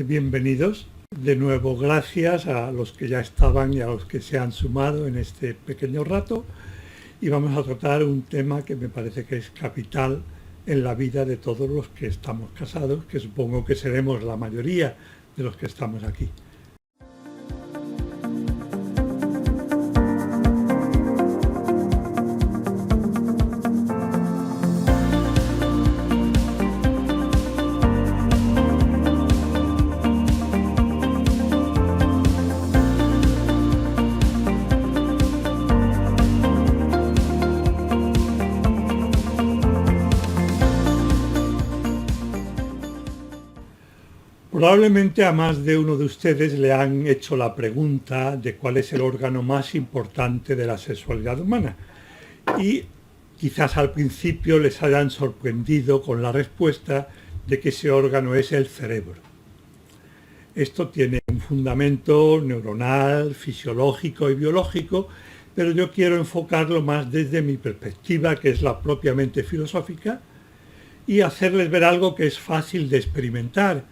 Bienvenidos. De nuevo, gracias a los que ya estaban y a los que se han sumado en este pequeño rato. Y vamos a tratar un tema que me parece que es capital en la vida de todos los que estamos casados, que supongo que seremos la mayoría de los que estamos aquí. Probablemente a más de uno de ustedes le han hecho la pregunta de cuál es el órgano más importante de la sexualidad humana y quizás al principio les hayan sorprendido con la respuesta de que ese órgano es el cerebro. Esto tiene un fundamento neuronal, fisiológico y biológico, pero yo quiero enfocarlo más desde mi perspectiva, que es la propiamente filosófica, y hacerles ver algo que es fácil de experimentar.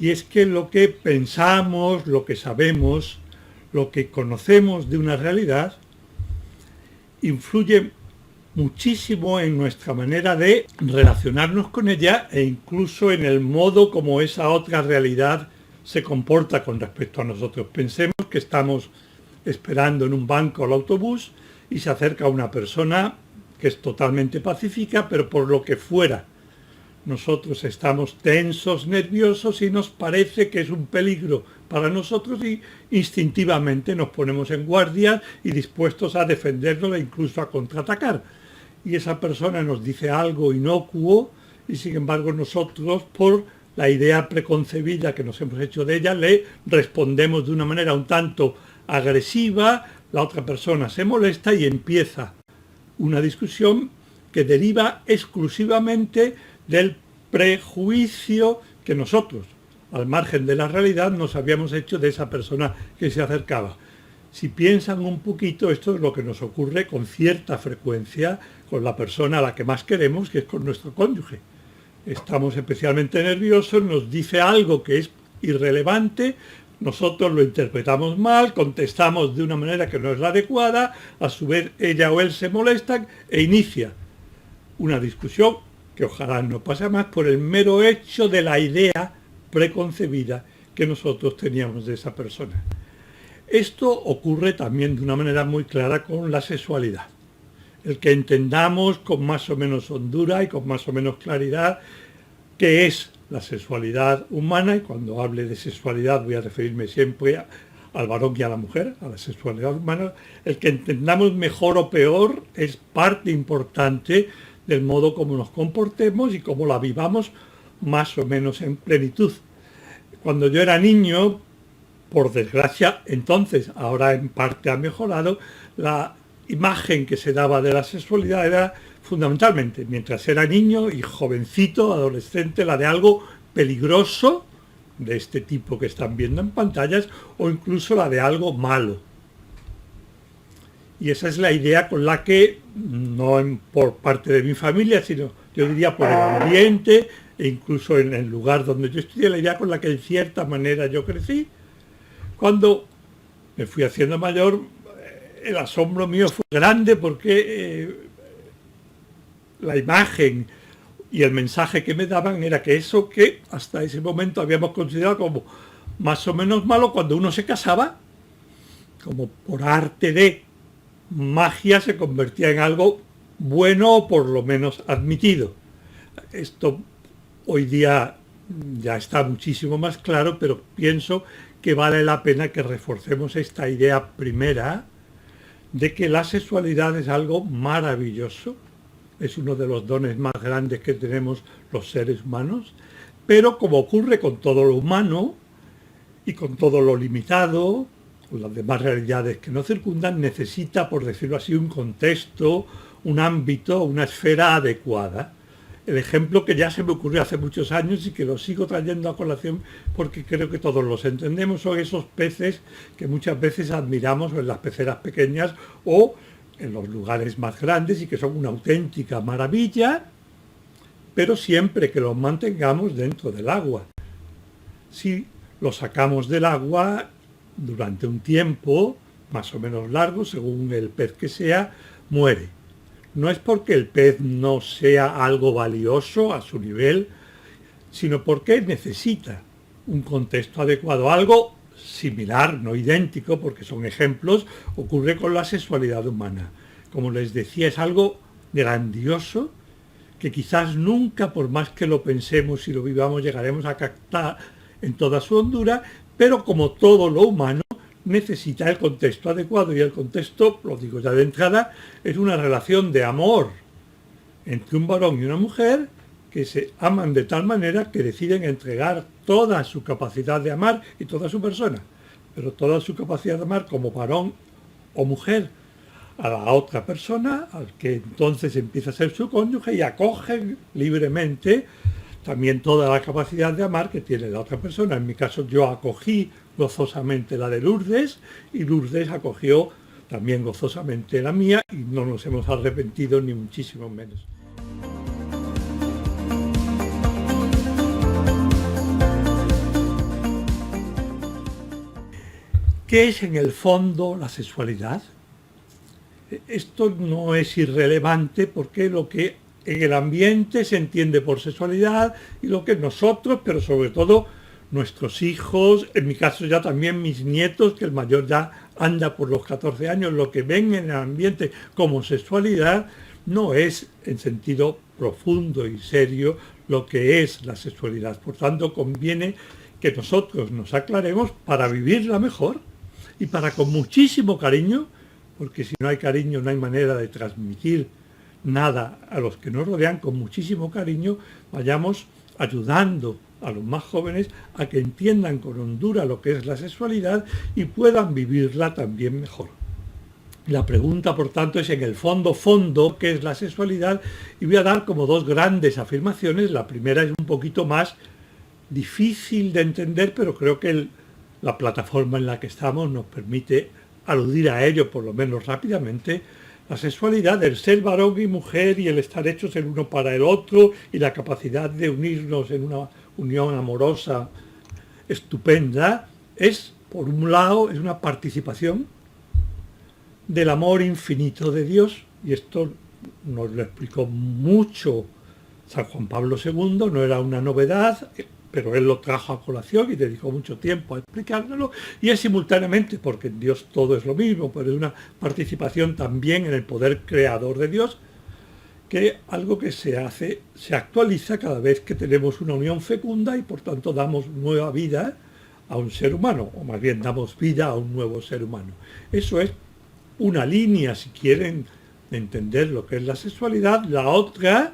Y es que lo que pensamos, lo que sabemos, lo que conocemos de una realidad, influye muchísimo en nuestra manera de relacionarnos con ella e incluso en el modo como esa otra realidad se comporta con respecto a nosotros. Pensemos que estamos esperando en un banco al autobús y se acerca una persona que es totalmente pacífica, pero por lo que fuera nosotros estamos tensos, nerviosos y nos parece que es un peligro para nosotros y instintivamente nos ponemos en guardia y dispuestos a defendernos e incluso a contraatacar. Y esa persona nos dice algo inocuo y sin embargo nosotros, por la idea preconcebida que nos hemos hecho de ella, le respondemos de una manera un tanto agresiva, la otra persona se molesta y empieza una discusión que deriva exclusivamente del prejuicio que nosotros, al margen de la realidad, nos habíamos hecho de esa persona que se acercaba. Si piensan un poquito, esto es lo que nos ocurre con cierta frecuencia con la persona a la que más queremos, que es con nuestro cónyuge. Estamos especialmente nerviosos, nos dice algo que es irrelevante, nosotros lo interpretamos mal, contestamos de una manera que no es la adecuada, a su vez ella o él se molestan e inicia una discusión que ojalá no pase más por el mero hecho de la idea preconcebida que nosotros teníamos de esa persona. Esto ocurre también de una manera muy clara con la sexualidad. El que entendamos con más o menos hondura y con más o menos claridad qué es la sexualidad humana, y cuando hable de sexualidad voy a referirme siempre al varón y a la mujer, a la sexualidad humana, el que entendamos mejor o peor es parte importante del modo como nos comportemos y cómo la vivamos más o menos en plenitud. Cuando yo era niño, por desgracia, entonces, ahora en parte ha mejorado, la imagen que se daba de la sexualidad era fundamentalmente, mientras era niño y jovencito, adolescente, la de algo peligroso, de este tipo que están viendo en pantallas, o incluso la de algo malo. Y esa es la idea con la que, no por parte de mi familia, sino yo diría por el ambiente e incluso en el lugar donde yo estudié, la idea con la que en cierta manera yo crecí. Cuando me fui haciendo mayor, el asombro mío fue grande porque la imagen y el mensaje que me daban era que eso que hasta ese momento habíamos considerado como más o menos malo, cuando uno se casaba, como por arte de magia, se convertía en algo bueno o por lo menos admitido. Esto hoy día ya está muchísimo más claro, pero pienso que vale la pena que reforcemos esta idea primera de que la sexualidad es algo maravilloso, es uno de los dones más grandes que tenemos los seres humanos, pero como ocurre con todo lo humano y con todo lo limitado, con las demás realidades que nos circundan, necesita, por decirlo así, un contexto, un ámbito, una esfera adecuada. El ejemplo que ya se me ocurrió hace muchos años y que lo sigo trayendo a colación porque creo que todos los entendemos son esos peces que muchas veces admiramos en las peceras pequeñas o en los lugares más grandes y que son una auténtica maravilla, pero siempre que los mantengamos dentro del agua. Si lo sacamos del agua durante un tiempo más o menos largo, según el pez que sea, muere. No es porque el pez no sea algo valioso a su nivel, sino porque necesita un contexto adecuado. Algo similar, no idéntico, porque son ejemplos, ocurre con la sexualidad humana. Como les decía, es algo grandioso que quizás nunca, por más que lo pensemos y lo vivamos, llegaremos a captar en toda su hondura, pero como todo lo humano, necesita el contexto adecuado, y el contexto, lo digo ya de entrada, es una relación de amor entre un varón y una mujer que se aman de tal manera que deciden entregar toda su capacidad de amar y toda su persona, pero toda su capacidad de amar como varón o mujer a la otra persona, al que entonces empieza a ser su cónyuge, y acogen libremente también toda la capacidad de amar que tiene la otra persona. En mi caso, yo acogí gozosamente la de Lourdes, y Lourdes acogió también gozosamente la mía, y no nos hemos arrepentido ni muchísimo menos. ¿Qué es en el fondo la sexualidad? Esto no es irrelevante, porque lo que en el ambiente se entiende por sexualidad y lo que nosotros, pero sobre todo nuestros hijos, en mi caso ya también mis nietos, que el mayor ya anda por los 14 años, lo que ven en el ambiente como sexualidad no es en sentido profundo y serio lo que es la sexualidad. Por tanto, conviene que nosotros nos aclaremos para vivirla mejor y para, con muchísimo cariño, porque si no hay cariño no hay manera de transmitir nada a los que nos rodean, con muchísimo cariño vayamos ayudando a los más jóvenes a que entiendan con hondura lo que es la sexualidad y puedan vivirla también mejor. La pregunta, por tanto, es en el fondo, ¿qué es la sexualidad? Y voy a dar como dos grandes afirmaciones. La primera es un poquito más difícil de entender, pero creo que la plataforma en la que estamos nos permite aludir a ello, por lo menos rápidamente. La sexualidad, el ser varón y mujer y el estar hechos el uno para el otro y la capacidad de unirnos en una unión amorosa estupenda, es, por un lado, es una participación del amor infinito de Dios, y esto nos lo explicó mucho San Juan Pablo II, no era una novedad, pero él lo trajo a colación y dedicó mucho tiempo a explicárnoslo, y es simultáneamente, porque en Dios todo es lo mismo, pero es una participación también en el poder creador de Dios, que algo que se actualiza cada vez que tenemos una unión fecunda y por tanto damos nueva vida a un ser humano, o más bien damos vida a un nuevo ser humano. Eso es una línea, si quieren, de entender lo que es la sexualidad. La otra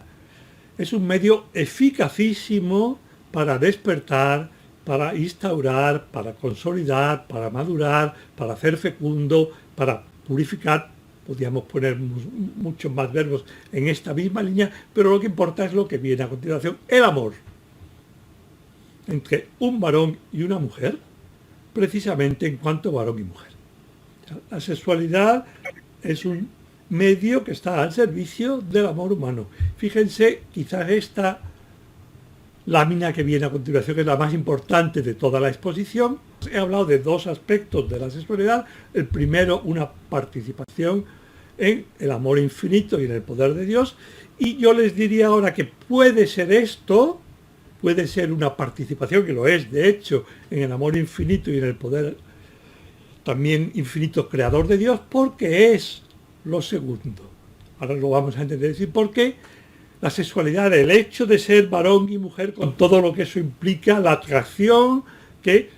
es un medio eficacísimo para despertar, para instaurar, para consolidar, para madurar, para hacer fecundo, para purificar. Podríamos poner muchos más verbos en esta misma línea, pero lo que importa es lo que viene a continuación: el amor entre un varón y una mujer, precisamente en cuanto a varón y mujer. La sexualidad es un medio que está al servicio del amor humano. Fíjense, quizás esta lámina que viene a continuación es la más importante de toda la exposición. He hablado de dos aspectos de la sexualidad. El primero, una participación en el amor infinito y en el poder de Dios. Y yo les diría ahora que puede ser esto, puede ser una participación, que lo es de hecho, en el amor infinito y en el poder también infinito creador de Dios, porque es lo segundo. Ahora lo vamos a entender, decir por qué. La sexualidad, el hecho de ser varón y mujer, con todo lo que eso implica, la atracción que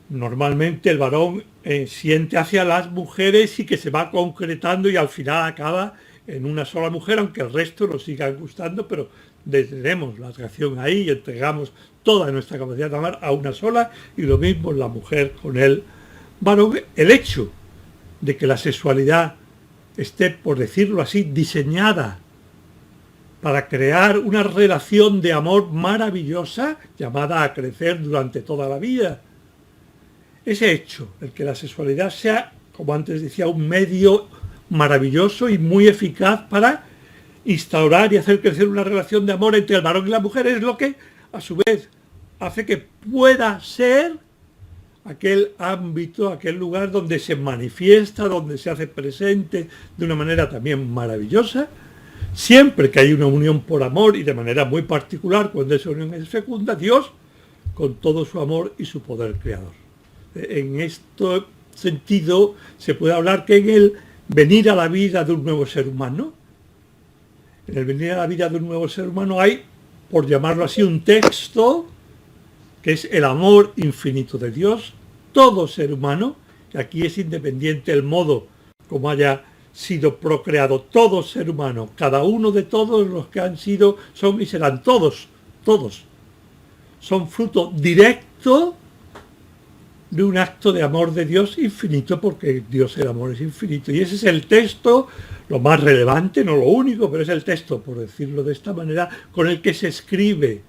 normalmente el varón siente hacia las mujeres y que se va concretando y al final acaba en una sola mujer, aunque el resto nos siga gustando, pero detenemos la atracción ahí y entregamos toda nuestra capacidad de amar a una sola, y lo mismo la mujer con el varón. El hecho de que la sexualidad esté, por decirlo así, diseñada para crear una relación de amor maravillosa, llamada a crecer durante toda la vida. Ese hecho, el que la sexualidad sea, como antes decía, un medio maravilloso y muy eficaz para instaurar y hacer crecer una relación de amor entre el varón y la mujer, es lo que, a su vez, hace que pueda ser aquel ámbito, aquel lugar donde se manifiesta, donde se hace presente de una manera también maravillosa, siempre que hay una unión por amor y de manera muy particular cuando esa unión es fecunda, Dios con todo su amor y su poder creador. En este sentido se puede hablar que en el venir a la vida de un nuevo ser humano, en el venir a la vida de un nuevo ser humano hay, por llamarlo así, un texto que es el amor infinito de Dios. Todo ser humano, que aquí es independiente el modo como haya sido procreado, todo ser humano, cada uno de todos los que han sido, son y serán todos, son fruto directo de un acto de amor de Dios infinito, porque Dios el amor es infinito. Y ese es el texto, lo más relevante, no lo único, pero es el texto, por decirlo de esta manera, con el que se escribe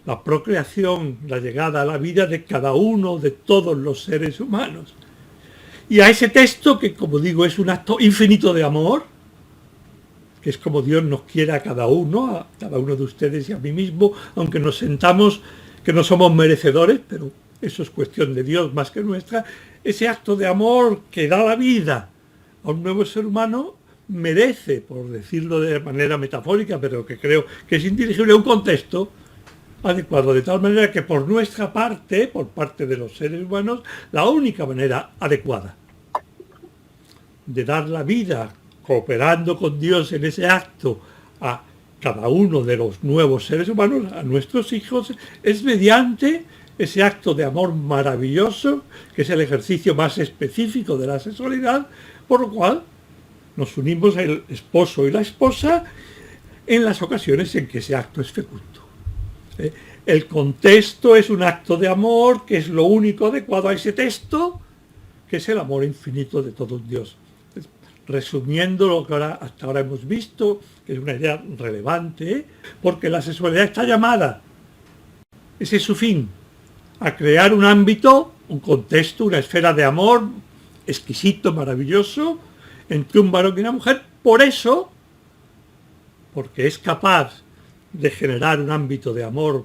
la procreación, la llegada a la vida de cada uno de todos los seres humanos. Y a ese texto, que como digo es un acto infinito de amor, que es como Dios nos quiere a cada uno de ustedes y a mí mismo, aunque nos sentamos que no somos merecedores, pero eso es cuestión de Dios más que nuestra, ese acto de amor que da la vida a un nuevo ser humano merece, por decirlo de manera metafórica, pero que creo que es indirigible, un contexto adecuado, de tal manera que por nuestra parte, por parte de los seres humanos, la única manera adecuada de dar la vida, cooperando con Dios en ese acto, a cada uno de los nuevos seres humanos, a nuestros hijos, es mediante ese acto de amor maravilloso, que es el ejercicio más específico de la sexualidad, por lo cual nos unimos el esposo y la esposa en las ocasiones en que ese acto es fecundo. El contexto es un acto de amor, que es lo único adecuado a ese texto, que es el amor infinito de todo Dios. Resumiendo lo que hasta ahora hemos visto, que es una idea relevante, porque la sexualidad está llamada, ese es su fin, a crear un ámbito, un contexto, una esfera de amor exquisito, maravilloso, entre un varón y una mujer. Por eso, porque es capaz de generar un ámbito de amor,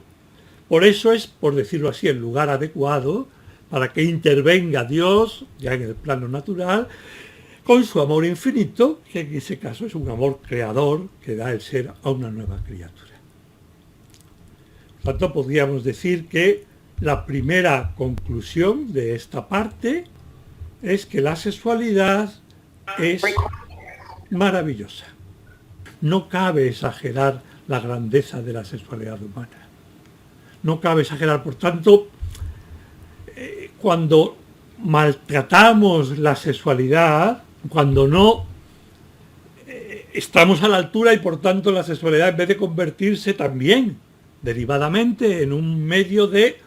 por eso es, por decirlo así, el lugar adecuado para que intervenga Dios, ya en el plano natural, con su amor infinito, que en ese caso es un amor creador que da el ser a una nueva criatura. Por tanto, podríamos decir que la primera conclusión de esta parte es que la sexualidad es maravillosa. No cabe exagerar la grandeza de la sexualidad humana. No cabe exagerar, por tanto, cuando maltratamos la sexualidad, cuando no estamos a la altura y por tanto la sexualidad, en vez de convertirse también derivadamente en un medio de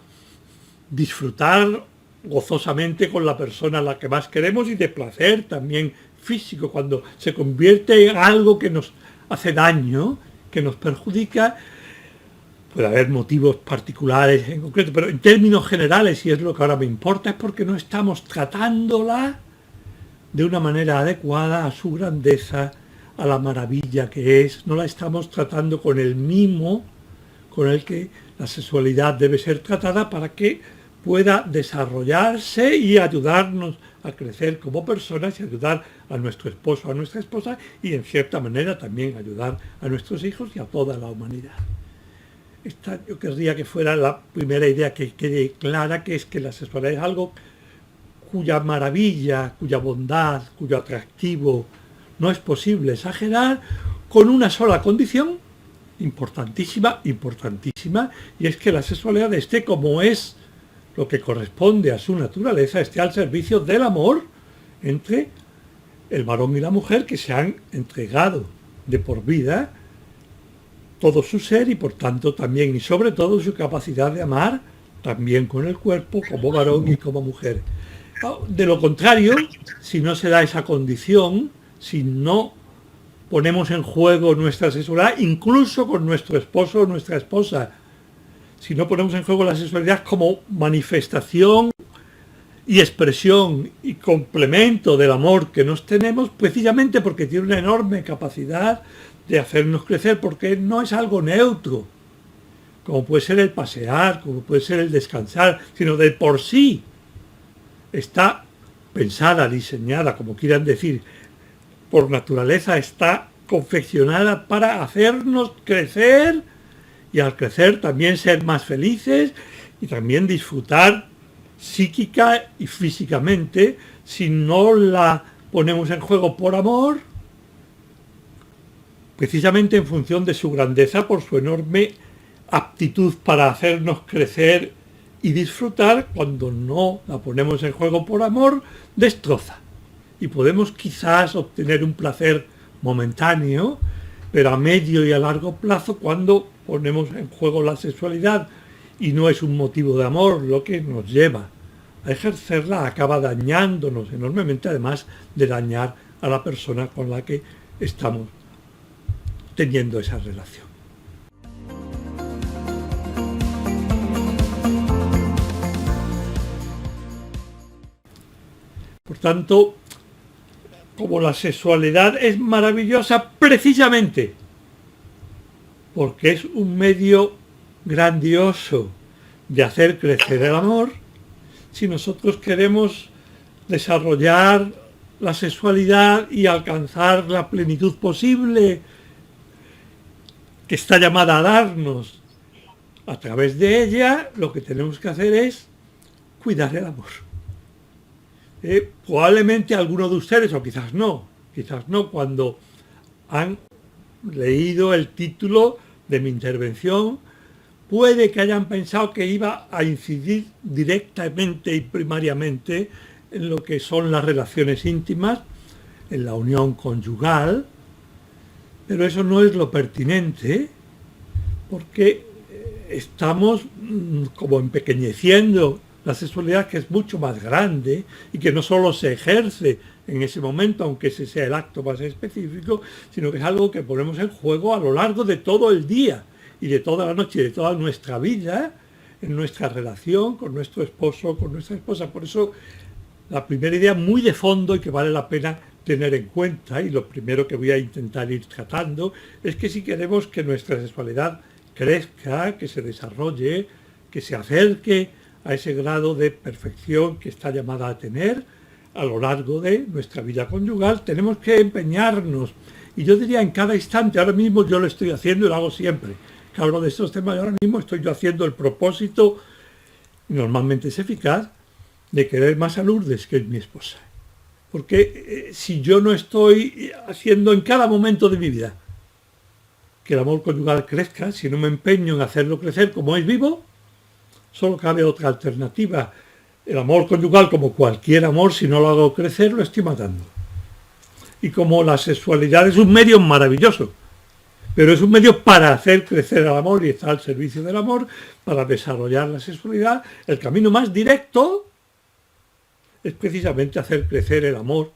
disfrutar gozosamente con la persona a la que más queremos y de placer también físico, cuando se convierte en algo que nos hace daño, que nos perjudica, puede haber motivos particulares en concreto, pero en términos generales, y es lo que ahora me importa, es porque no estamos tratándola de una manera adecuada a su grandeza, a la maravilla que es. No la estamos tratando con el mimo con el que la sexualidad debe ser tratada para que pueda desarrollarse y ayudarnos a crecer como personas y ayudar a nuestro esposo, a nuestra esposa y en cierta manera también ayudar a nuestros hijos y a toda la humanidad. Esta yo querría que fuera la primera idea que quede clara, que es que la sexualidad es algo cuya maravilla, cuya bondad, cuyo atractivo no es posible exagerar, con una sola condición importantísima, y es que la sexualidad esté, como es lo que corresponde a su naturaleza, esté al servicio del amor entre el varón y la mujer, que se han entregado de por vida todo su ser y por tanto también y sobre todo su capacidad de amar también con el cuerpo, como varón y como mujer. De lo contrario, si no se da esa condición, si no ponemos en juego nuestra sexualidad, incluso con nuestro esposo o nuestra esposa, si no ponemos en juego la sexualidad como manifestación y expresión y complemento del amor que nos tenemos, precisamente porque tiene una enorme capacidad de hacernos crecer, porque no es algo neutro, como puede ser el pasear, como puede ser el descansar, sino de por sí está pensada, diseñada, como quieran decir, por naturaleza está confeccionada para hacernos crecer y al crecer también ser más felices y también disfrutar psíquica y físicamente. Si no la ponemos en juego por amor, precisamente en función de su grandeza, por su enorme aptitud para hacernos crecer y disfrutar, cuando no la ponemos en juego por amor, destroza. Y podemos quizás obtener un placer momentáneo, pero a medio y a largo plazo, cuando ponemos en juego la sexualidad y no es un motivo de amor lo que nos lleva a ejercerla, acaba dañándonos enormemente, además de dañar a la persona con la que estamos teniendo esa relación. Por tanto, como la sexualidad es maravillosa precisamente porque es un medio grandioso de hacer crecer el amor, si nosotros queremos desarrollar la sexualidad y alcanzar la plenitud posible que está llamada a darnos a través de ella, lo que tenemos que hacer es cuidar el amor. Probablemente algunos de ustedes, o quizás no, cuando han leído el título de mi intervención, puede que hayan pensado que iba a incidir directamente y primariamente en lo que son las relaciones íntimas, en la unión conyugal, pero eso no es lo pertinente, porque estamos como empequeñeciendo la sexualidad, que es mucho más grande y que no solo se ejerce en ese momento, aunque ese sea el acto más específico, sino que es algo que ponemos en juego a lo largo de todo el día y de toda la noche y de toda nuestra vida, en nuestra relación con nuestro esposo, con nuestra esposa. Por eso la primera idea muy de fondo y que vale la pena tener en cuenta, y lo primero que voy a intentar ir tratando, es que si queremos que nuestra sexualidad crezca, que se desarrolle, que se acerque a ese grado de perfección que está llamada a tener a lo largo de nuestra vida conyugal, tenemos que empeñarnos. Y yo diría en cada instante, ahora mismo yo lo estoy haciendo y lo hago siempre, que hablo de estos temas, y ahora mismo estoy yo haciendo el propósito, normalmente es eficaz, de querer más a Lourdes, que es mi esposa. Porque si yo no estoy haciendo en cada momento de mi vida que el amor conyugal crezca, si no me empeño en hacerlo crecer como es vivo, solo cabe otra alternativa. El amor conyugal, como cualquier amor, si no lo hago crecer, lo estoy matando. Y como la sexualidad es un medio maravilloso, pero es un medio para hacer crecer el amor y estar al servicio del amor, para desarrollar la sexualidad, el camino más directo es precisamente hacer crecer el amor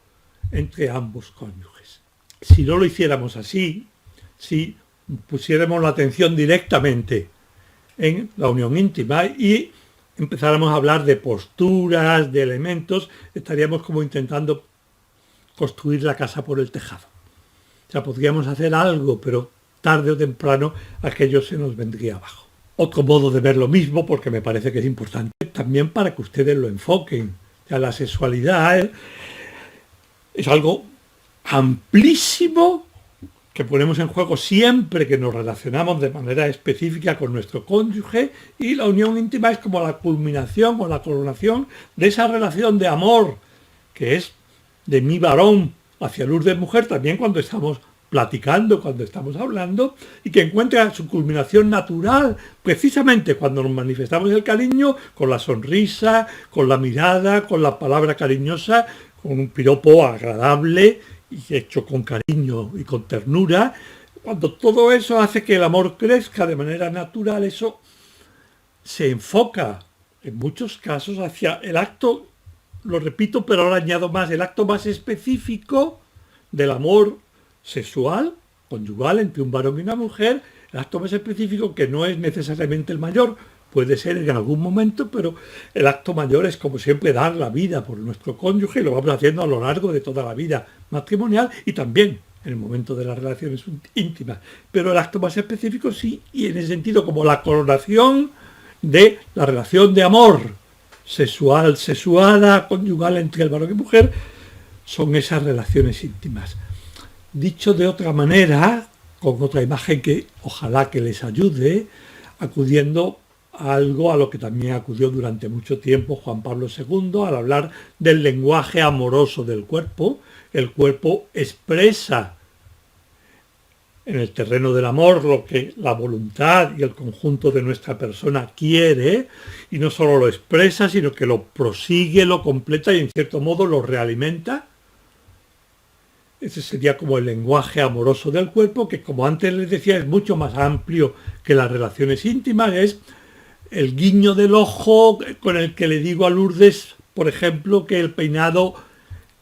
entre ambos cónyuges. Si no lo hiciéramos así, si pusiéramos la atención directamente en la unión íntima y empezáramos a hablar de posturas, de elementos, estaríamos como intentando construir la casa por el tejado. O sea, podríamos hacer algo, pero tarde o temprano aquello se nos vendría abajo. Otro modo de ver lo mismo, porque me parece que es importante, también para que ustedes lo enfoquen. O sea, la sexualidad es algo amplísimo que ponemos en juego siempre que nos relacionamos de manera específica con nuestro cónyuge, y la unión íntima es como la culminación o la coronación de esa relación de amor que es de mi varón hacia Lourdes mujer, también cuando estamos platicando, cuando estamos hablando, y que encuentra su culminación natural precisamente cuando nos manifestamos el cariño con la sonrisa, con la mirada, con la palabra cariñosa, con un piropo agradable y hecho con cariño y con ternura. Cuando todo eso hace que el amor crezca de manera natural, eso se enfoca en muchos casos hacia el acto, lo repito, pero ahora añado más, el acto más específico del amor sexual, conyugal, entre un varón y una mujer, el acto más específico que no es necesariamente el mayor, puede ser en algún momento, pero el acto mayor es, como siempre, dar la vida por nuestro cónyuge, y lo vamos haciendo a lo largo de toda la vida matrimonial y también en el momento de las relaciones íntimas. Pero el acto más específico sí, y en ese sentido como la coronación de la relación de amor sexual, sexuada, conyugal entre el varón y mujer, son esas relaciones íntimas. Dicho de otra manera, con otra imagen que ojalá que les ayude, acudiendo a algo a lo que también acudió durante mucho tiempo Juan Pablo II al hablar del lenguaje amoroso del cuerpo. El cuerpo expresa en el terreno del amor lo que la voluntad y el conjunto de nuestra persona quiere, y no solo lo expresa, sino que lo prosigue, lo completa y en cierto modo lo realimenta. Ese sería como el lenguaje amoroso del cuerpo, que como antes les decía es mucho más amplio que las relaciones íntimas. Es el guiño del ojo con el que le digo a Lourdes, por ejemplo, que el peinado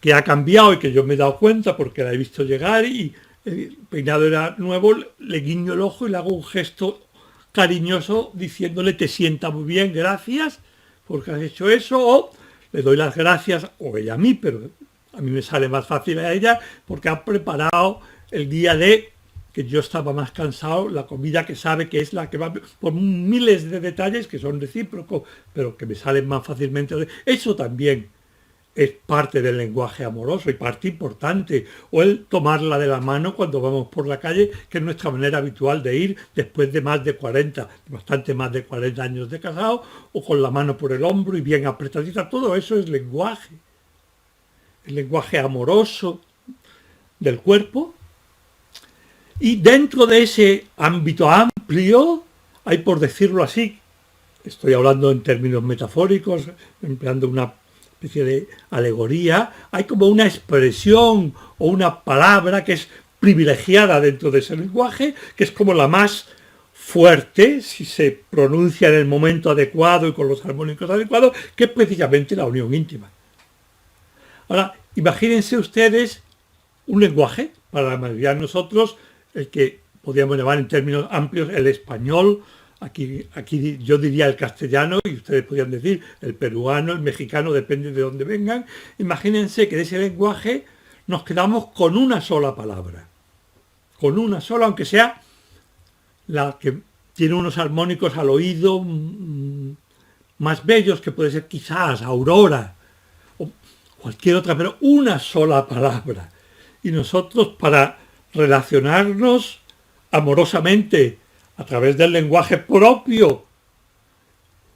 que ha cambiado y que yo me he dado cuenta porque la he visto llegar y el peinado era nuevo, le guiño el ojo y le hago un gesto cariñoso diciéndole te sienta muy bien, gracias porque has hecho eso, o le doy las gracias, o ella a mí, pero a mí me sale más fácil a ella porque ha preparado el día de que yo estaba más cansado, la comida que sabe que es la que va, por miles de detalles que son recíprocos, pero que me salen más fácilmente. Eso también es parte del lenguaje amoroso y parte importante. O el tomarla de la mano cuando vamos por la calle, que es nuestra manera habitual de ir después de más de 40, bastante más de 40 años de casado, o con la mano por el hombro y bien apretadita. Todo eso es lenguaje. El lenguaje amoroso del cuerpo. Y dentro de ese ámbito amplio, hay, por decirlo así, estoy hablando en términos metafóricos, empleando una especie de alegoría, hay como una expresión o una palabra que es privilegiada dentro de ese lenguaje, que es como la más fuerte, si se pronuncia en el momento adecuado y con los armónicos adecuados, que es precisamente la unión íntima. Ahora, imagínense ustedes un lenguaje, para la mayoría de nosotros, el que podríamos llamar en términos amplios el español, aquí yo diría el castellano y ustedes podrían decir el peruano, el mexicano, depende de dónde vengan. Imagínense que de ese lenguaje nos quedamos con una sola palabra, con una sola, aunque sea la que tiene unos armónicos al oído más bellos, que puede ser quizás aurora o cualquier otra, pero una sola palabra. Y nosotros, para relacionarnos amorosamente a través del lenguaje propio,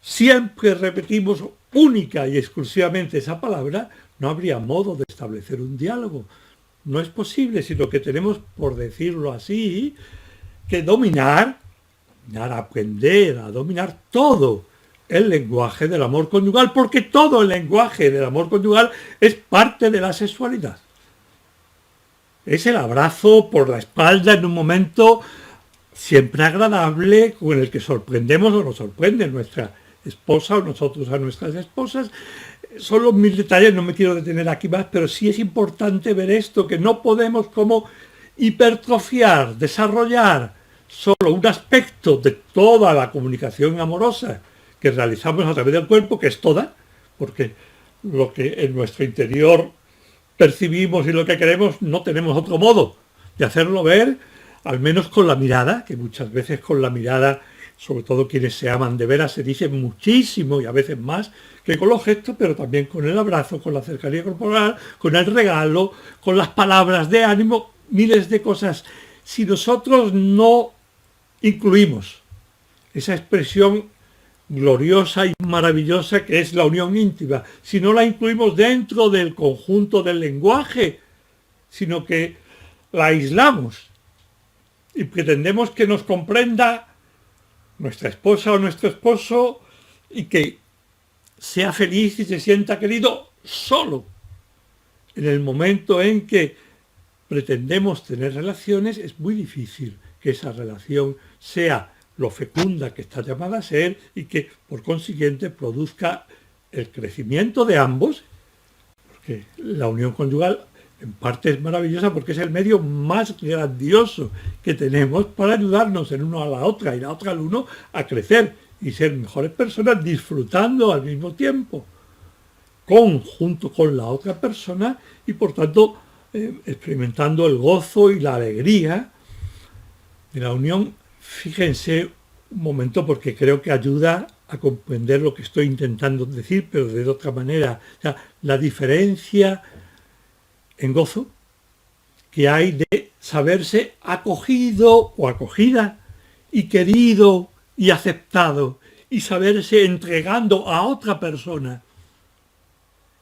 siempre repetimos única y exclusivamente esa palabra, no habría modo de establecer un diálogo. No es posible, sino que tenemos, por decirlo así, que aprender a dominar todo el lenguaje del amor conyugal, porque todo el lenguaje del amor conyugal es parte de la sexualidad. Es el abrazo por la espalda en un momento siempre agradable, con el que sorprendemos o nos sorprende nuestra esposa o nosotros a nuestras esposas. Son los mil detalles, no me quiero detener aquí más, pero sí es importante ver esto, que no podemos como hipertrofiar, desarrollar solo un aspecto de toda la comunicación amorosa que realizamos a través del cuerpo, que es toda, porque lo que en nuestro interior percibimos y lo que queremos, no tenemos otro modo de hacerlo ver, al menos con la mirada, que muchas veces con la mirada, sobre todo quienes se aman de veras, se dice muchísimo y a veces más que con los gestos, pero también con el abrazo, con la cercanía corporal, con el regalo, con las palabras de ánimo, miles de cosas. Si nosotros no incluimos esa expresión gloriosa y maravillosa que es la unión íntima, si no la incluimos dentro del conjunto del lenguaje, sino que la aislamos y pretendemos que nos comprenda nuestra esposa o nuestro esposo y que sea feliz y se sienta querido solo en el momento en que pretendemos tener relaciones, es muy difícil que esa relación sea lo fecunda que está llamada a ser y que por consiguiente produzca el crecimiento de ambos, porque la unión conyugal en parte es maravillosa porque es el medio más grandioso que tenemos para ayudarnos el uno a la otra y la otra al uno a crecer y ser mejores personas, disfrutando al mismo tiempo junto con la otra persona y por tanto experimentando el gozo y la alegría de la unión. Fíjense un momento, porque creo que ayuda a comprender lo que estoy intentando decir, pero de otra manera. O sea, la diferencia en gozo que hay de saberse acogido o acogida y querido y aceptado y saberse entregando a otra persona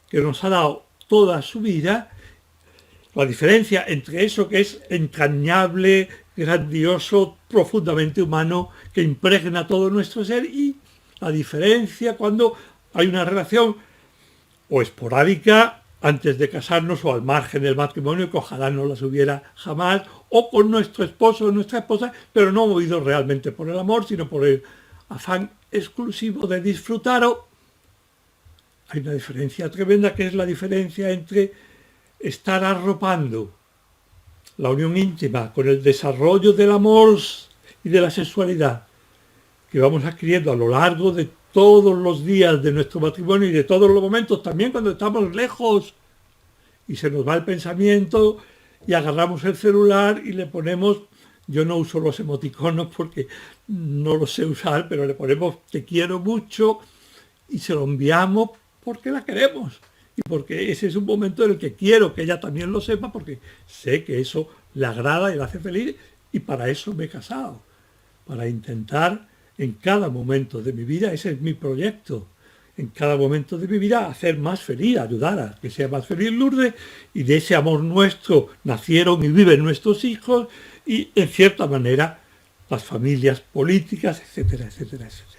que nos ha dado toda su vida. La diferencia entre eso que es entrañable, grandioso, profundamente humano, que impregna todo nuestro ser, y la diferencia cuando hay una relación o esporádica antes de casarnos o al margen del matrimonio, que ojalá no las hubiera jamás, o con nuestro esposo o nuestra esposa, pero no movido realmente por el amor, sino por el afán exclusivo de disfrutar. Hay una diferencia tremenda, que es la diferencia entre estar arropando la unión íntima con el desarrollo del amor y de la sexualidad que vamos adquiriendo a lo largo de todos los días de nuestro matrimonio y de todos los momentos, también cuando estamos lejos y se nos va el pensamiento y agarramos el celular y le ponemos, yo no uso los emoticonos porque no los sé usar, pero le ponemos te quiero mucho y se lo enviamos porque la queremos y porque ese es un momento en el que quiero que ella también lo sepa, porque sé que eso le agrada y la hace feliz, y para eso me he casado, para intentar en cada momento de mi vida, ese es mi proyecto, en cada momento de mi vida hacer más feliz, ayudar a que sea más feliz Lourdes, y de ese amor nuestro nacieron y viven nuestros hijos y en cierta manera las familias políticas, etcétera, etcétera, etcétera.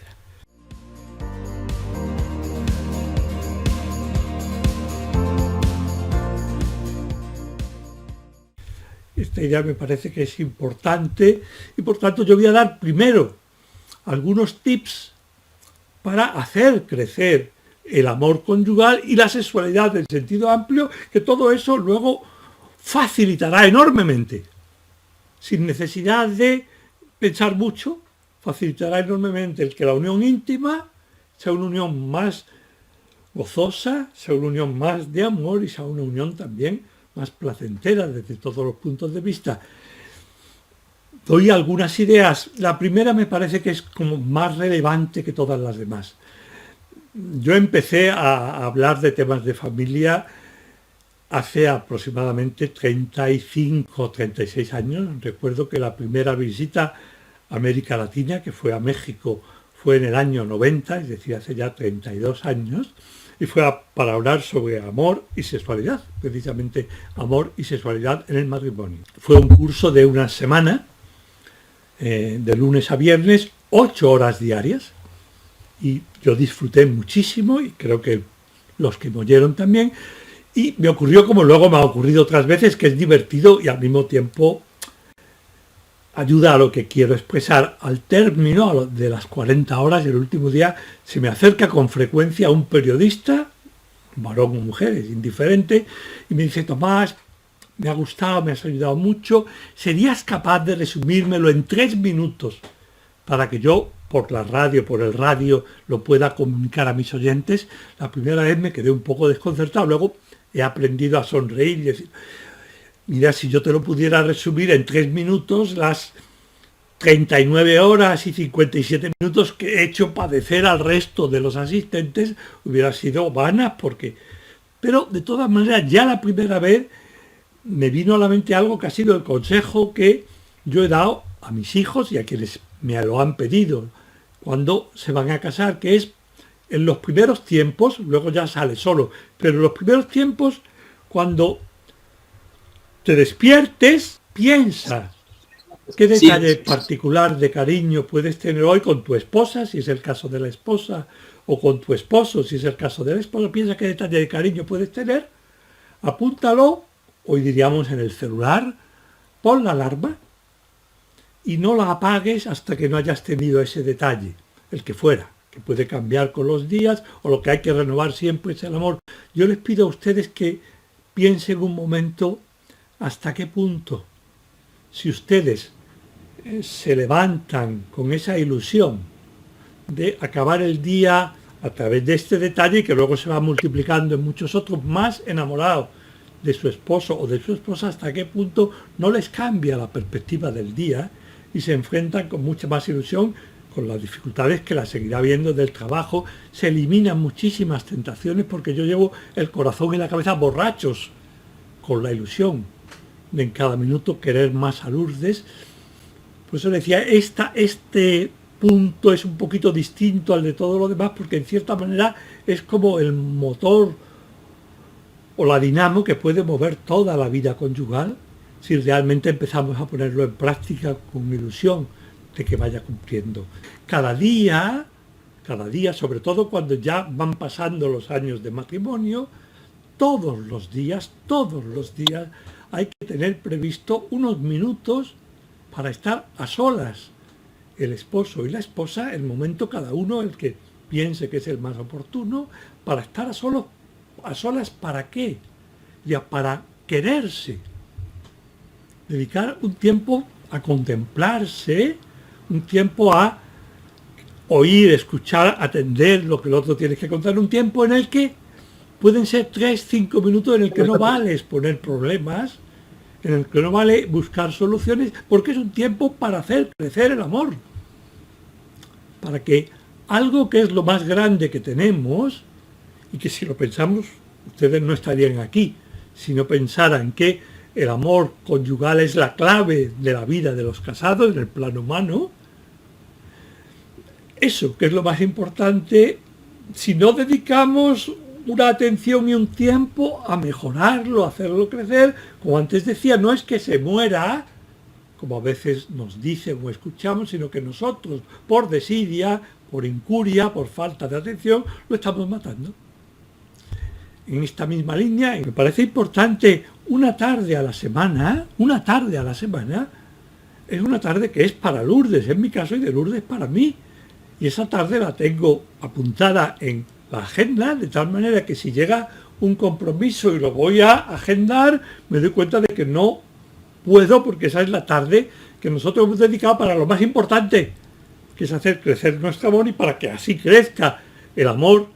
Esta idea me parece que es importante y por tanto yo voy a dar primero algunos tips para hacer crecer el amor conyugal y la sexualidad en sentido amplio, que todo eso luego facilitará enormemente, sin necesidad de pensar mucho, facilitará enormemente el que la unión íntima sea una unión más gozosa, sea una unión más de amor y sea una unión también más placentera desde todos los puntos de vista. Doy algunas ideas. La primera me parece que es como más relevante que todas las demás. Yo empecé a hablar de temas de familia hace aproximadamente 35 o 36 años. Recuerdo que la primera visita a América Latina, que fue a México, fue en el año 90, es decir, hace ya 32 años, y fue para hablar sobre amor y sexualidad, precisamente amor y sexualidad en el matrimonio. Fue un curso de una semana, de lunes a viernes, 8 horas diarias, y yo disfruté muchísimo, y creo que los que me oyeron también, y me ocurrió como luego me ha ocurrido otras veces, que es divertido y al mismo tiempo ayuda a lo que quiero expresar. Al término de las 40 horas, el último día, se me acerca con frecuencia un periodista, varón o mujer, es indiferente, y me dice: Tomás, me ha gustado, me has ayudado mucho, ¿serías capaz de resumírmelo en 3 minutos para que yo, por el radio, lo pueda comunicar a mis oyentes? La primera vez me quedé un poco desconcertado, luego he aprendido a sonreír y decir: mira, si yo te lo pudiera resumir en 3 minutos, las 39 horas y 57 minutos que he hecho padecer al resto de los asistentes hubieran sido vanas, porque... Pero de todas maneras, ya la primera vez me vino a la mente algo que ha sido el consejo que yo he dado a mis hijos y a quienes me lo han pedido cuando se van a casar, que es en los primeros tiempos, luego ya sale solo, pero en los primeros tiempos, cuando te despiertes, piensa qué detalle particular de cariño puedes tener hoy con tu esposa, si es el caso de la esposa, o con tu esposo, si es el caso del esposo. Piensa qué detalle de cariño puedes tener, apúntalo, hoy diríamos en el celular, pon la alarma y no la apagues hasta que no hayas tenido ese detalle, el que fuera, que puede cambiar con los días, o lo que hay que renovar siempre es el amor. Yo les pido a ustedes que piensen un momento hasta qué punto, si ustedes se levantan con esa ilusión de acabar el día a través de este detalle, que luego se va multiplicando en muchos otros, más enamorados de su esposo o de su esposa, hasta qué punto no les cambia la perspectiva del día y se enfrentan con mucha más ilusión con las dificultades que la seguirá viendo del trabajo, se eliminan muchísimas tentaciones porque yo llevo el corazón y la cabeza borrachos con la ilusión de en cada minuto querer más a Lourdes. Por eso decía, este punto es un poquito distinto al de todo lo demás, porque en cierta manera es como el motor o la dinamo que puede mover toda la vida conyugal si realmente empezamos a ponerlo en práctica con ilusión de que vaya cumpliendo. Cada día, sobre todo cuando ya van pasando los años de matrimonio, todos los días, hay que tener previsto unos minutos para estar a solas, el esposo y la esposa, el momento cada uno, el que piense que es el más oportuno, para estar a solas, ¿para qué? Ya para quererse. Dedicar un tiempo a contemplarse, un tiempo a oír, escuchar, atender lo que el otro tiene que contar, un tiempo en el que pueden ser 3-5 minutos en el que no vale exponer problemas, en el que no vale buscar soluciones, porque es un tiempo para hacer crecer el amor. Para que algo que es lo más grande que tenemos, y que si lo pensamos, ustedes no estarían aquí, si no pensaran que el amor conyugal es la clave de la vida de los casados en el plano humano, eso que es lo más importante, si no dedicamos una atención y un tiempo a mejorarlo, a hacerlo crecer, como antes decía, no es que se muera, como a veces nos dicen o escuchamos, sino que nosotros, por desidia, por incuria, por falta de atención, lo estamos matando. En esta misma línea, me parece importante una tarde a la semana, es una tarde que es para Lourdes, en mi caso, y de Lourdes para mí. Y esa tarde la tengo apuntada en la agenda, de tal manera que si llega un compromiso y lo voy a agendar, me doy cuenta de que no puedo, porque esa es la tarde que nosotros hemos dedicado para lo más importante, que es hacer crecer nuestro amor, y para que así crezca el amor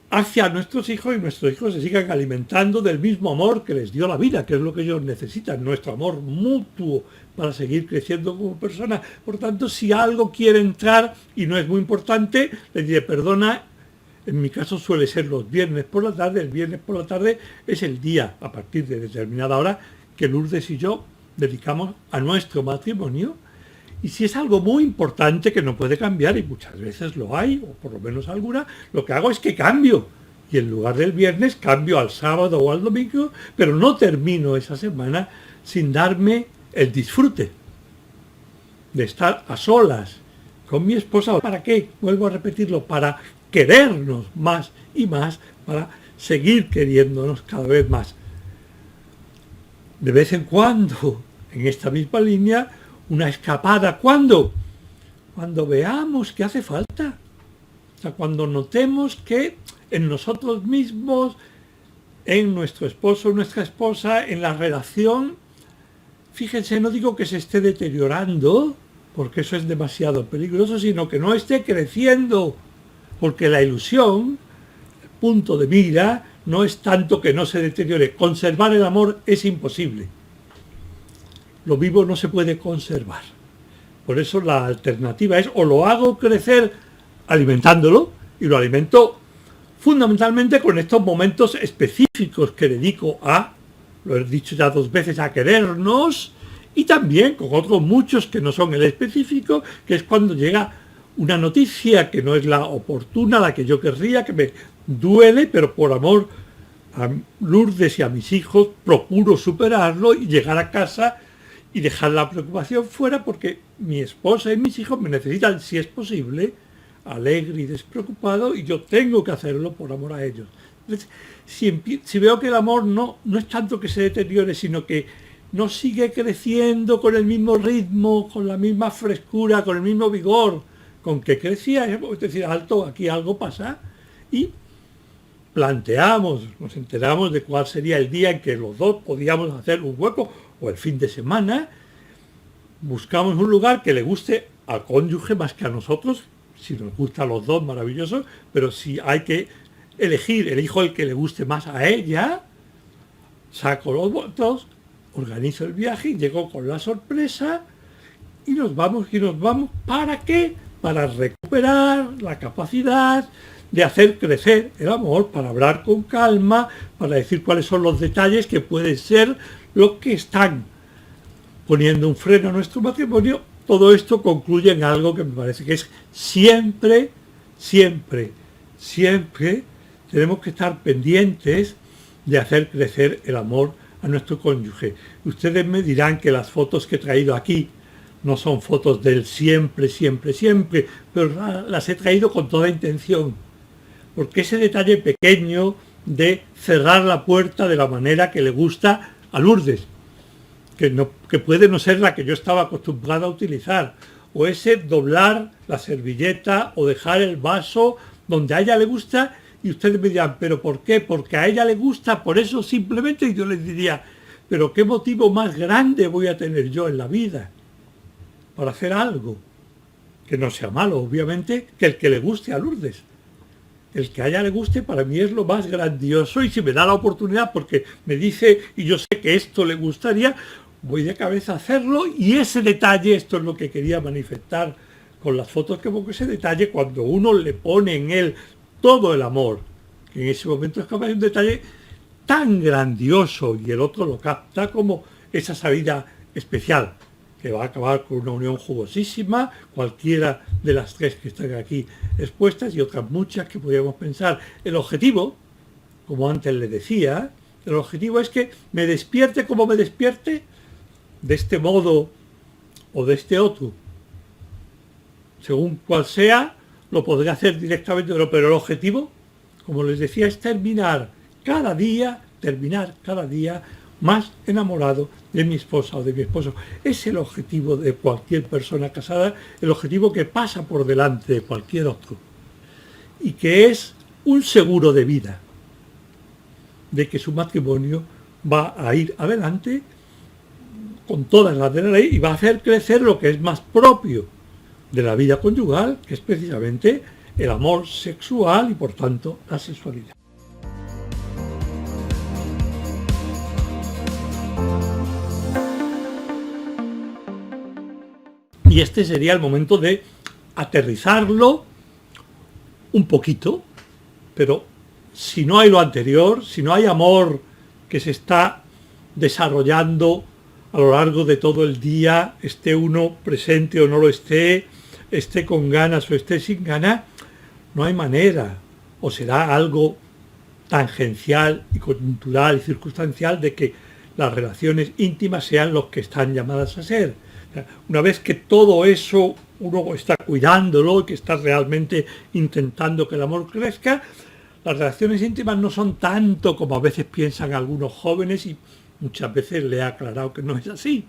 hacia nuestros hijos y nuestros hijos se sigan alimentando del mismo amor que les dio la vida, que es lo que ellos necesitan, nuestro amor mutuo para seguir creciendo como personas. Por tanto, si algo quiere entrar y no es muy importante, le diré, perdona, en mi caso suele ser los viernes por la tarde, el viernes por la tarde es el día, a partir de determinada hora, que Lourdes y yo dedicamos a nuestro matrimonio. Y si es algo muy importante que no puede cambiar, y muchas veces lo hay, o por lo menos alguna, lo que hago es que cambio. Y en lugar del viernes cambio al sábado o al domingo, pero no termino esa semana sin darme el disfrute de estar a solas con mi esposa. ¿Para qué? Vuelvo a repetirlo, para querernos más y más, para seguir queriéndonos cada vez más. De vez en cuando, en esta misma línea, una escapada. ¿Cuándo? Cuando veamos que hace falta. O sea, cuando notemos que en nosotros mismos, en nuestro esposo, nuestra esposa, en la relación, fíjense, no digo que se esté deteriorando, porque eso es demasiado peligroso, sino que no esté creciendo, porque la ilusión, el punto de mira, no es tanto que no se deteriore. Conservar el amor es imposible. Lo vivo no se puede conservar. Por eso la alternativa es, o lo hago crecer alimentándolo, y lo alimento fundamentalmente con estos momentos específicos que dedico lo he dicho ya 2 veces, a querernos, y también con otros muchos que no son el específico, que es cuando llega una noticia que no es la oportuna, la que yo querría, que me duele, pero por amor a Lourdes y a mis hijos procuro superarlo y llegar a casa y dejar la preocupación fuera, porque mi esposa y mis hijos me necesitan, si es posible, alegre y despreocupado, y yo tengo que hacerlo por amor a ellos. Entonces, si veo que el amor no es tanto que se deteriore, sino que no sigue creciendo con el mismo ritmo, con la misma frescura, con el mismo vigor con que crecía, es decir, alto, aquí algo pasa, y planteamos, nos enteramos de cuál sería el día en que los dos podíamos hacer un hueco, o el fin de semana, buscamos un lugar que le guste al cónyuge más que a nosotros. Si nos gusta a los dos, maravilloso, pero si hay que elegir, elijo el que le guste más a ella, saco los votos, organizo el viaje y llego con la sorpresa y nos vamos. ¿Para qué? para recuperar la capacidad de hacer crecer el amor, para hablar con calma, para decir cuáles son los detalles que pueden ser los que están poniendo un freno a nuestro matrimonio. Todo esto concluye en algo que me parece que es siempre, siempre, siempre tenemos que estar pendientes de hacer crecer el amor a nuestro cónyuge. Ustedes me dirán que las fotos que he traído aquí no son fotos del siempre, siempre, siempre, pero las he traído con toda intención, porque ese detalle pequeño de cerrar la puerta de la manera que le gusta a Lourdes, que puede no ser la que yo estaba acostumbrado a utilizar, o ese doblar la servilleta o dejar el vaso donde a ella le gusta, y ustedes me dirán, ¿pero por qué? Porque a ella le gusta, por eso simplemente. Y yo les diría, ¿pero qué motivo más grande voy a tener yo en la vida para hacer algo que no sea malo, obviamente, que el que le guste a Lourdes? El que a ella le guste para mí es lo más grandioso, y si me da la oportunidad porque me dice y yo sé que esto le gustaría, voy de cabeza a hacerlo. Y ese detalle, esto es lo que quería manifestar con las fotos que pongo, ese detalle cuando uno le pone en él todo el amor, que en ese momento es capaz de un detalle tan grandioso y el otro lo capta como esa salida especial que va a acabar con una unión jugosísima, cualquiera de las tres que están aquí expuestas y otras muchas que podríamos pensar. El objetivo, como antes le decía, el objetivo es que me despierte como me despierte, de este modo o de este otro, según cual sea, lo podré hacer directamente, pero el objetivo, como les decía, es terminar cada día más enamorado de mi esposa o de mi esposo. Es el objetivo de cualquier persona casada, el objetivo que pasa por delante de cualquier otro, y que es un seguro de vida, de que su matrimonio va a ir adelante con todas las de la ley y va a hacer crecer lo que es más propio de la vida conyugal, que es precisamente el amor sexual y por tanto la sexualidad. Y este sería el momento de aterrizarlo un poquito, pero si no hay lo anterior, si no hay amor que se está desarrollando a lo largo de todo el día, esté uno presente o no lo esté con ganas o esté sin ganas, no hay manera, o será algo tangencial y coyuntural y circunstancial de que las relaciones íntimas sean los que están llamadas a ser. Una vez que todo eso uno está cuidándolo y que está realmente intentando que el amor crezca, las relaciones íntimas no son tanto como a veces piensan algunos jóvenes, y muchas veces le he aclarado que no es así.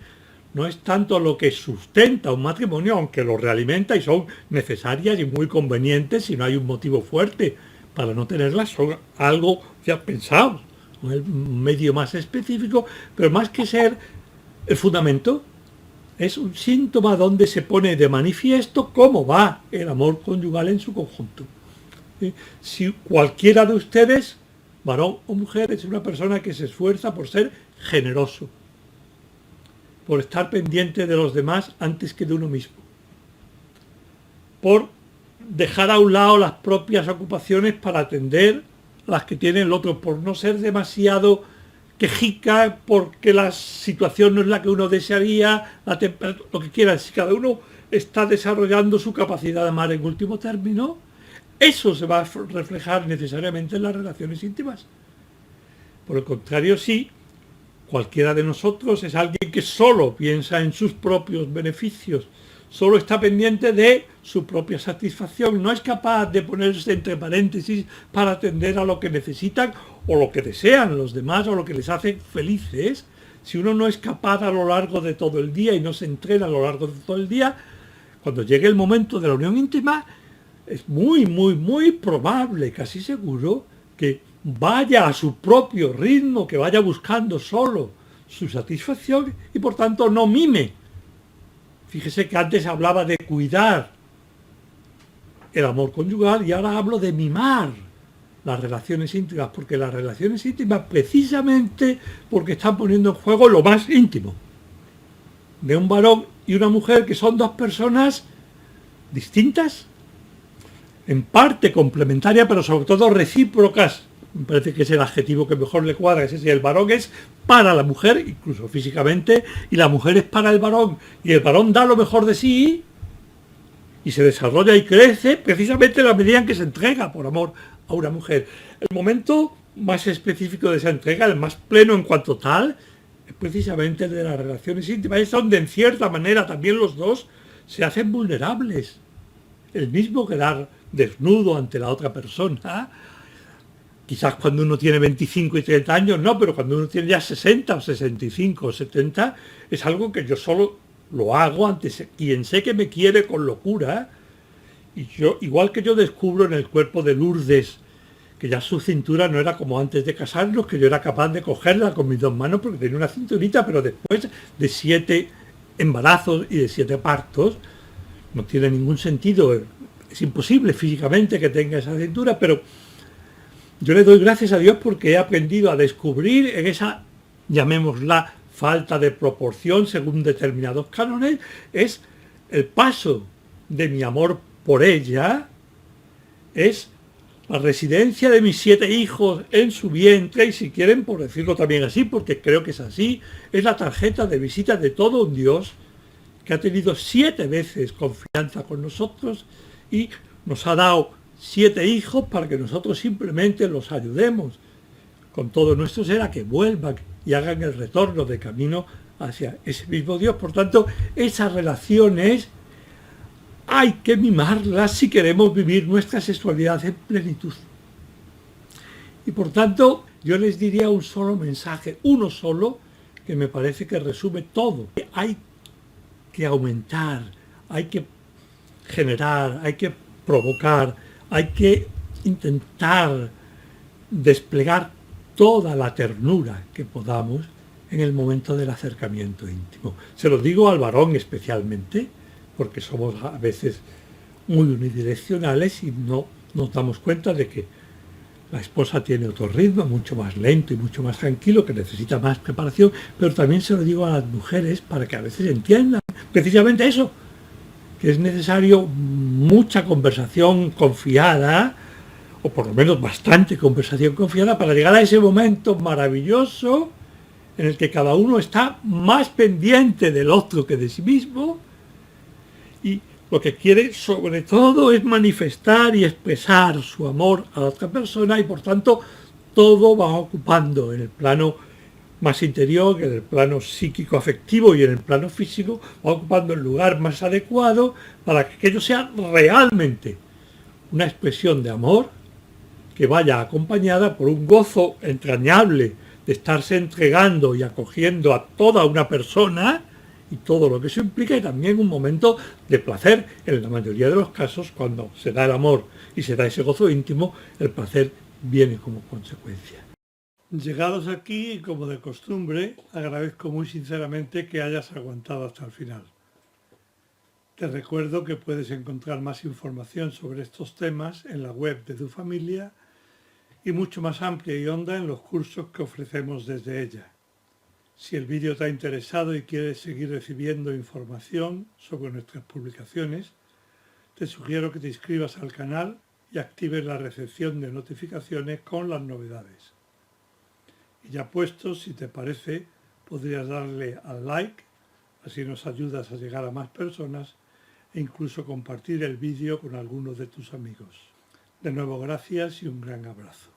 No es tanto lo que sustenta un matrimonio, aunque lo realimenta y son necesarias y muy convenientes si no hay un motivo fuerte para no tenerlas, son algo ya pensado, un medio más específico, pero más que ser el fundamento, es un síntoma donde se pone de manifiesto cómo va el amor conyugal en su conjunto. Si cualquiera de ustedes, varón o mujer, es una persona que se esfuerza por ser generoso, por estar pendiente de los demás antes que de uno mismo, por dejar a un lado las propias ocupaciones para atender las que tiene el otro, por no ser demasiado quejica porque la situación no es la que uno desearía, lo que quiera. Si cada uno está desarrollando su capacidad de amar en último término, eso se va a reflejar necesariamente en las relaciones íntimas. Por el contrario, si cualquiera de nosotros es alguien que solo piensa en sus propios beneficios, solo está pendiente de su propia satisfacción, no es capaz de ponerse entre paréntesis para atender a lo que necesitan o lo que desean los demás o lo que les hace felices. Si uno no es capaz a lo largo de todo el día y no se entrena a lo largo de todo el día, cuando llegue el momento de la unión íntima, es muy, muy, muy probable, casi seguro, que vaya a su propio ritmo, que vaya buscando solo su satisfacción y por tanto no mime. Fíjese que antes hablaba de cuidar el amor conyugal y ahora hablo de mimar las relaciones íntimas, porque las relaciones íntimas, precisamente porque están poniendo en juego lo más íntimo de un varón y una mujer, que son dos personas distintas, en parte complementarias, pero sobre todo recíprocas. Me parece que es el adjetivo que mejor le cuadra, es ese. El varón es para la mujer, incluso físicamente, y la mujer es para el varón. Y el varón da lo mejor de sí y se desarrolla y crece precisamente en la medida en que se entrega por amor a una mujer. El momento más específico de esa entrega, el más pleno en cuanto tal, es precisamente el de las relaciones íntimas. Es donde en cierta manera también los dos se hacen vulnerables. El mismo quedar desnudo ante la otra persona, quizás cuando uno tiene 25 y 30 años, no, pero cuando uno tiene ya 60 o 65 o 70, es algo que yo solo lo hago ante quien sé que me quiere con locura. Y yo, igual que yo descubro en el cuerpo de Lourdes que ya su cintura no era como antes de casarnos, que yo era capaz de cogerla con mis dos manos porque tenía una cinturita, pero después de 7 embarazos y de 7 partos, no tiene ningún sentido, es imposible físicamente que tenga esa cintura, pero yo le doy gracias a Dios porque he aprendido a descubrir en esa, llamémosla, falta de proporción según determinados cánones, es el paso de mi amor por ella, es la residencia de mis 7 hijos en su vientre, y si quieren, por decirlo también así, porque creo que es así, es la tarjeta de visita de todo un Dios que ha tenido 7 veces confianza con nosotros y nos ha dado 7 hijos para que nosotros simplemente los ayudemos con todo nuestro ser a que vuelvan y hagan el retorno de camino hacia ese mismo Dios. Por tanto, esas relaciones hay que mimarlas si queremos vivir nuestra sexualidad en plenitud. Y por tanto, yo les diría un solo mensaje, uno solo, que me parece que resume todo. Hay que aumentar, hay que generar, hay que provocar, hay que intentar desplegar toda la ternura que podamos en el momento del acercamiento íntimo. Se lo digo al varón especialmente, porque somos a veces muy unidireccionales y no nos damos cuenta de que la esposa tiene otro ritmo, mucho más lento y mucho más tranquilo, que necesita más preparación, pero también se lo digo a las mujeres para que a veces entiendan precisamente eso, que es necesario mucha conversación confiada, o por lo menos bastante conversación confiada, para llegar a ese momento maravilloso en el que cada uno está más pendiente del otro que de sí mismo, y lo que quiere sobre todo es manifestar y expresar su amor a la otra persona, y por tanto todo va ocupando en el plano más interior, en el plano psíquico afectivo y en el plano físico, va ocupando el lugar más adecuado para que aquello sea realmente una expresión de amor que vaya acompañada por un gozo entrañable de estarse entregando y acogiendo a toda una persona y todo lo que eso implica, y también un momento de placer. En la mayoría de los casos, cuando se da el amor y se da ese gozo íntimo, el placer viene como consecuencia. Llegados aquí, y como de costumbre, agradezco muy sinceramente que hayas aguantado hasta el final. Te recuerdo que puedes encontrar más información sobre estos temas en la web de Tu Familia y mucho más amplia y honda en los cursos que ofrecemos desde ella. Si el vídeo te ha interesado y quieres seguir recibiendo información sobre nuestras publicaciones, te sugiero que te inscribas al canal y actives la recepción de notificaciones con las novedades. Y ya puesto, si te parece, podrías darle al like, así nos ayudas a llegar a más personas, e incluso compartir el vídeo con algunos de tus amigos. De nuevo, gracias y un gran abrazo.